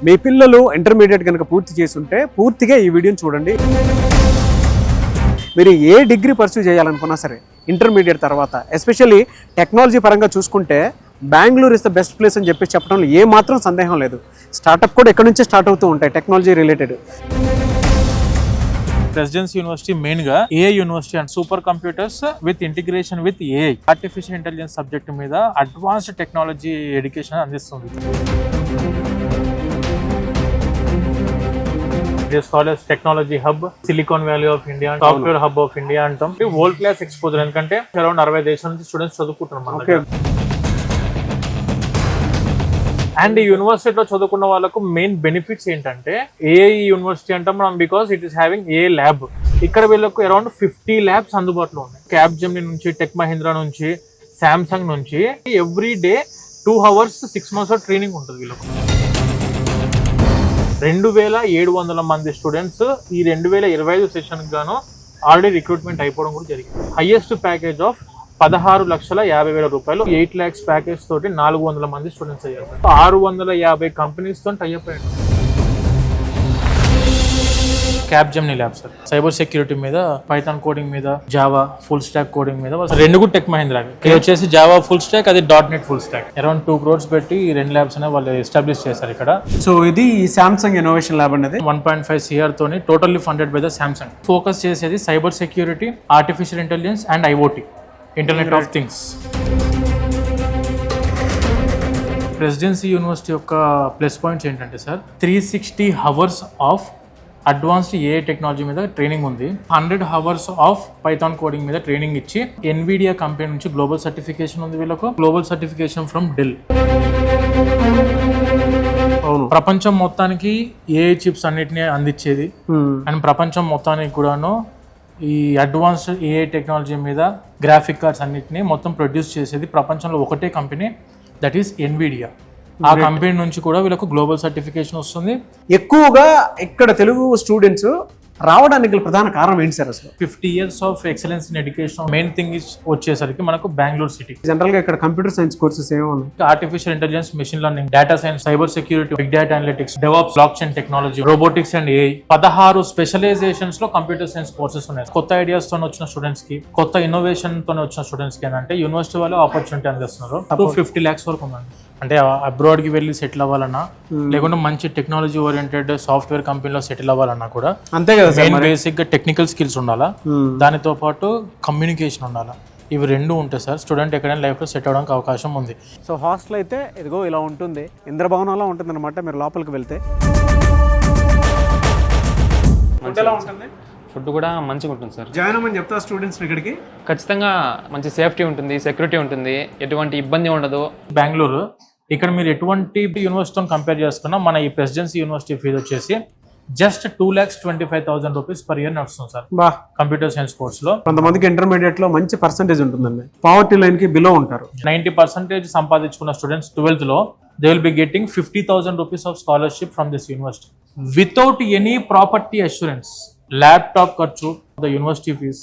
మీ పిల్లలు ఇంటర్మీడియట్ కనుక పూర్తి చేసి ఉంటే పూర్తిగా ఈ వీడియోని చూడండి. మీరు ఏ డిగ్రీ పర్సూ చేయాలనుకున్నా సరే ఇంటర్మీడియట్ తర్వాత ఎస్పెషల్లీ టెక్నాలజీ పరంగా చూసుకుంటే Bengaluru is the best place అని చెప్పి చెప్పడంలో ఏ మాత్రం సందేహం లేదు. స్టార్టప్ కూడా ఎక్కడి నుంచే స్టార్ట్ అవుతూ ఉంటాయి technology related. Presidency University main గా AI university and super computers with integration with AI artificial intelligence subject మీద అడ్వాన్స్డ్ టెక్నాలజీ ఎడ్యుకేషన్ అందిస్తుంది. This college technology hub, Silicon Valley of India, software hub of India అంటాం. World class exposure, ఎందుకంటే around 60 దేశాల నుంచి students చదువుకుంటున్నారు. And ఈ యూనివర్సిటీలో చదువుకున్న వాళ్ళకు మెయిన్ బెనిఫిట్స్ ఏంటంటే ఏఐ యూనివర్సిటీ అంటాం మనం because it is having a lab. ఇక్కడ వీళ్ళకు అరౌండ్ 50 ల్యాబ్స్ అందుబాటులో ఉన్నాయి. క్యాప్జెమినీ నుంచి, టెక్ మహీంద్రా నుంచి, శాంసంగ్ నుంచి every day 2 hours 6 months training ఉంటుంది వీళ్ళకు. 2700 మంది స్టూడెంట్స్ ఈ 2025 సెషన్ గాను ఆల్రెడీ రిక్రూట్మెంట్ అయిపోవడం కూడా జరిగింది. హైయెస్ట్ ప్యాకేజ్ ఆఫ్ 16,50,000 రూపాయలు, 8 lakhs ప్యాకేజ్ తోటి 400 మంది స్టూడెంట్స్ అయ్యారు. 650 కంపెనీస్ తో టైఅప్ అయ్యారు. Capgemini lab sir, cyber security మీద, పైథాన్ కోడింగ్ మీద, జావా ఫుల్ స్టాక్ కోడింగ్ మీద, 2 కూడా టెక్ మహీంద్రా. ఇది వచ్చేసి జావా ఫుల్ స్టాక్, అది .NET full stock. Around 2 crores పెట్టి ఈ 2 ల్యాబ్స్ అనేవి వాళ్ళు ఎస్టాబ్లిష్ చేశారు ఇక్కడ. సో ఇది సామ్సంగ్ ఇన్నోవేషన్ ల్యాబ్ అనేది 1.5 CR తోని totally funded by the Samsung. Focus చేసేది cyber security, artificial intelligence and IoT, internet of things. Presidency University యొక్క ప్లస్ పాయింట్స్ ఏంటంటే sir, 360 hours of advanced AI technology మీద training ఉంది. 100 hours of Python coding మీద training ఇచ్చి, Nvidia company నుంచి global certification ఉంది వీళ్ళకు, గ్లోబల్ సర్టిఫికేషన్ ఫ్రమ్ డెల్. ప్రపంచం మొత్తానికి ఏఐ చిప్స్ అన్నిటినీ అందించేది అండ్ ప్రపంచం మొత్తానికి కూడాను ఈ అడ్వాన్స్డ్ ఏఐ టెక్నాలజీ మీద గ్రాఫిక్ కార్డ్స్ అన్నిటిని మొత్తం ప్రొడ్యూస్ చేసేది ప్రపంచంలో ఒకటే కంపెనీ, దట్ ఈస్ ఎన్విడియా. ఆ కంపెనీ నుంచి కూడా వీళ్ళకు గ్లోబల్ సర్టిఫికేషన్ వస్తుంది. ఎక్కువగా ఇక్కడ తెలుగు స్టూడెంట్స్ రావడానికి ప్రధాన కారణం ఏంటి సార్? అసలు 50 years of excellence in education main thing is వచ్చేసరికి మనకు బెంగళూరు సిటీ. జనరల్ గా ఇక్కడ కంప్యూటర్ సైన్స్ కోర్సెస్ ఏమన్నా, artificial intelligence, machine learning, data science, cyber security, big data analytics, devops, block chain technology, robotics and AI. 16 specialisations లో computer science courses ఉన్నాయి. కొత్త ideas తో వచ్చిన స్టూడెంట్స్ కి, కొత్త ఇన్నోవేషన్ తో వచ్చిన స్టూడెంట్స్ కి ఏంటంటే యూనివర్సిటీ వాళ్ళు ఆపర్చునిటీ అందిస్తున్నారు. 250 lakhs వరకు ఉందండి. అంటే అబ్రాడ్ కి వెళ్ళి సెటిల్ అవ్వాలన్నా, లేకుంటే మంచి టెక్నాలజీ ఓరియంటెడ్ సాఫ్ట్వేర్ కంపెనీలో సెటిల్ అవ్వాలన్నా కూడా అంతే కదా. మెయిన్ బేసిక్ గా టెక్నికల్ స్కిల్స్ ఉండాలా, దానితో పాటు కమ్యూనికేషన్ ఉండాలా. ఇవి 2 ఉంటాయి సార్, స్టూడెంట్ ఎక్కడైనా లైఫ్ లో సెట్ అవడానికి అవకాశం ఉంది. సో హాస్టల్ అయితే ఇదిగో ఇలా ఉంటుంది, ఇంద్రభవనంలో ఉంటుంది అనమాట. మీరు లోపలికి వెళ్తే ఫుడ్ కూడా మంచిగా ఉంటుంది సార్. జాయిన్ అవ్వమని చెప్తా స్టూడెంట్స్ ఇక్కడికి. ఖచ్చితంగా మంచి సేఫ్టీ ఉంటుంది, సెక్యూరిటీ ఉంటుంది, ఎటువంటి ఇబ్బంది ఉండదు. బెంగళూరు ఇక్కడ మీరు ఎటువంటి యూనివర్సిటీతో కంపేర్ చేసుకున్నా మన ఈ ప్రెసిడెన్సీ యూనివర్సిటీ ఫీజు వచ్చేసి జస్ట్ 2,25,000 రూపీస్ per year నడుస్తుంది సార్. కంప్యూటర్ సైన్స్ కోర్స్ లో కొంతమందికి ఇంటర్మీడియట్ లో మంచి పర్సెంటేజ్ ఉంటుందండి, పావర్టీ లైన్ కి బిలో ఉంటారు. 90% సంపాదించుకున్న స్టూడెంట్స్ 12th లో they will be getting 50,000 rupees of scholarship from this university without any property assurance. Laptop ఖర్చు, the university fees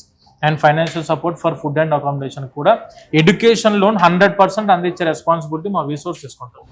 and financial support for food and accommodation కూడా, education loan 100% అందించే responsibility మా resource తీసుకుంటాం.